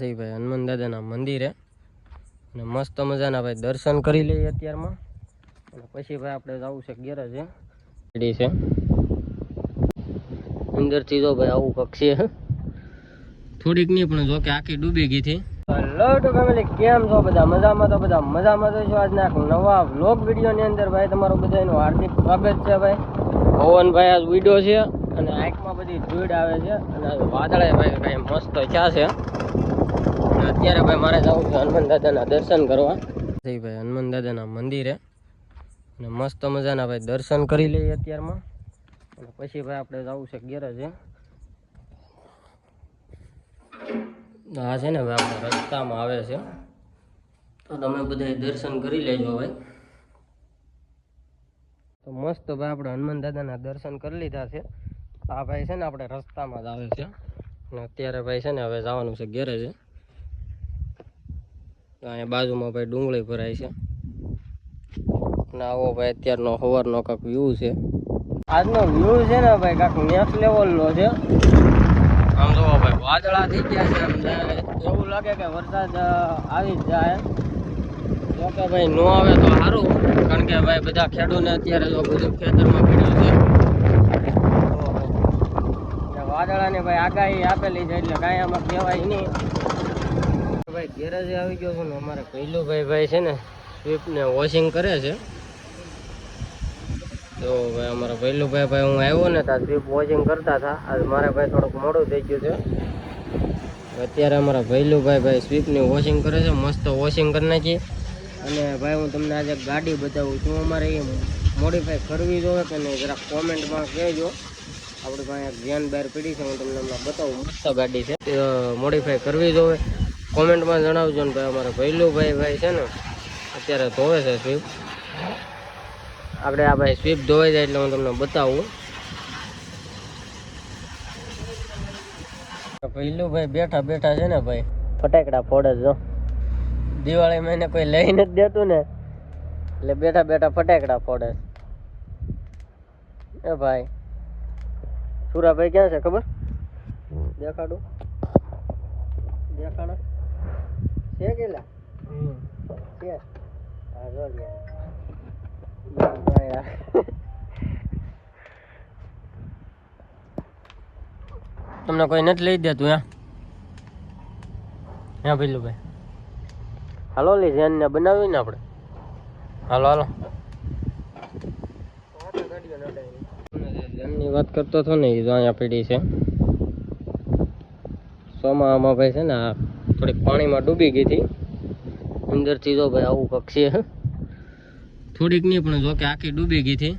ભાઈ હનુમાન દાદાના મંદિરે અને મસ્ત મજાના ભાઈ દર્શન કરી લઈએ અત્યારમાં અને પછી ભાઈ આપણે જવું છે ગેરેજે છે અંદરથી જો ભાઈ આવું પક્ષી છે થોડીક નહીં પણ જો કે આખી ડૂબી ગઈ હતી. હેલો ટુ ફેમિલી, કેમ છો બધા? મજામાં? તો બધા મજામાં તો છો. આજના નવા વ્લોગ વિડીયોની અંદર ભાઈ તમારું બધાનું હાર્દિક સ્વાગત છે. ભાઈ પવનભાઈ આજ વિડીયો છે અને આંખમાં બધી ધૂળ આવે છે અને વાદળે ભાઈ કઈ મસ્ત ચા છે. અત્યારે ભાઈ મારે જવું છે હનુમાન દાદાના દર્શન કરવા. ભાઈ હનુમાન દાદાના મંદિરે અને મસ્ત મજાના ભાઈ દર્શન કરી લઈએ અત્યારમાં અને પછી ભાઈ આપણે જવું છે ગેરેજે. આ છે ને ભાઈ આપણે રસ્તામાં આવે છે તો તમે બધા દર્શન કરી લેજો ભાઈ. તો મસ્ત ભાઈ આપણે હનુમાન દાદાના દર્શન કરી લીધા છે. આ ભાઈ છે ને આપણે રસ્તામાં જ આવે છે અને અત્યારે ભાઈ છે ને હવે જવાનું છે ગેરેજે. અહીંયા બાજુમાં ભાઈ ડુંગળી ભરાય છે અને આવો ભાઈ અત્યારનો સવારનો કાંક વ્યૂ છે. આજનો વ્યૂ છે ને ભાઈ કાંક નેક્સ્ટ લેવલનો છે. આમ જોવો ભાઈ વાદળા થઈ ગયા છે, એવું લાગે કે વરસાદ આવી જ જાય. જો કે ભાઈ ન આવે તો સારું, કારણ કે ભાઈ બધા ખેડૂતને અત્યારે તો બધું ખેતરમાં પડ્યું છે. વાદળાને ભાઈ આગાહી આપેલી છે એટલે કાંઈ આમાં કહેવાય નહીં. ભાઈ ગેરેજે આવી ગયો છું ને અમારે પહેલું ભાઈ છે ને સ્વિફ્ટને વોશિંગ કરે છે. તો ભાઈ અમારા પહેલું ભાઈ હું આવ્યો ને ત્યાં સ્વિફ્ટ વોશિંગ કરતા હતા. આજ મારે ભાઈ થોડુંક મોડું થઈ ગયું છે. અત્યારે અમારા પહેલું ભાઈ સ્વિફ્ટની વોશિંગ કરે છે. મસ્ત વોશિંગ કરી નાખી. અને ભાઈ હું તમને આજે ગાડી બતાવું છું. અમારે એ મોડિફાઈ કરવી જોઈએ કે નહીં જરાક કોમેન્ટમાં કહેજો. આપણી પાસે ધ્યાન બહાર પડી છે, હું તમને હમણાં બતાવું. મસ્ત ગાડી છે, મોડિફાઈ કરવી જોઈએ. કોમેન્ટમાં જણાવજો ને ભાઈ. અમારા પહેલું ભાઈ છે ને અત્યારે ધોવે છે સ્વિફ્ટ. આપણે આ ભાઈ સ્વિફ્ટ ધોવાઈ જાય એટલે હું તમને બતાવું. પહેલું ભાઈ બેઠા છે ને ભાઈ ફટાકડા ફોડે જો. દિવાળી મહિને કોઈ લઈ નથી દેતું ને એટલે બેઠા ફટાકડા ફોડે. એ ભાઈ સુરાભાઈ ક્યાં છે ખબર? દેખાડો છે કેટલા છે? હા જો તમને કોઈ નથી લઈ દેતું હે પેલું ભાઈ? હાલો લી જેનને બનાવી ને આપણે. હાલો જેનની વાત કરતો હતો ને એ તો અહીંયા પડી છે. સોમામાં ભાઈ છે ને આ થોડીક પાણીમાં ડૂબી ગઈ હતી. અંદરથી જો ભાઈ આવું પક્ષી છે, થોડીક નહીં પણ જો કે આખી ડૂબી ગઈ હતી.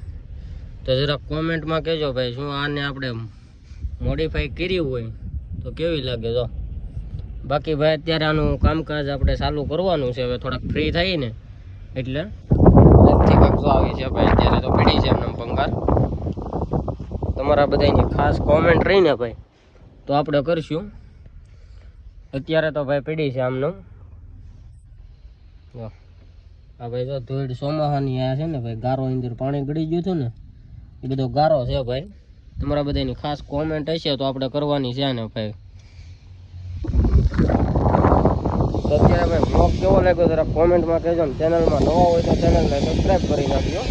તો જરાક કોમેન્ટમાં કહેજો ભાઈ, શું આને આપણે મોડિફાઈ કર્યું હોય તો કેવી લાગે જો. બાકી ભાઈ અત્યારે આનું કામકાજ આપણે ચાલુ કરવાનું છે. હવે થોડાક ફ્રી થઈ ને એટલે આજથી કક્ષો આવી છે ભાઈ. અત્યારે તો પડી છે એમને પંગાર. તમારા બધાની ખાસ કોમેન્ટ રહીને ભાઈ તો આપણે કરશું. અત્યારે તો ભાઈ પડી છે આમનું. હા ભાઈ જો ધૂળ ચોમાસાની આ છે ને ભાઈ, ગારો અંદર પાણી ગળી ગયું હતું ને એ બધો ગારો છે ભાઈ. તમારા બધાની ખાસ કોમેન્ટ હશે તો આપણે કરવાની છે ને ભાઈ. તો અત્યારે ભાઈ બ્લોગ કેવો લાગ્યો જરા કોમેન્ટમાં કહેજો ને. ચેનલમાં નવા હોય તો ચેનલને સબસ્ક્રાઈબ કરી નાખજો.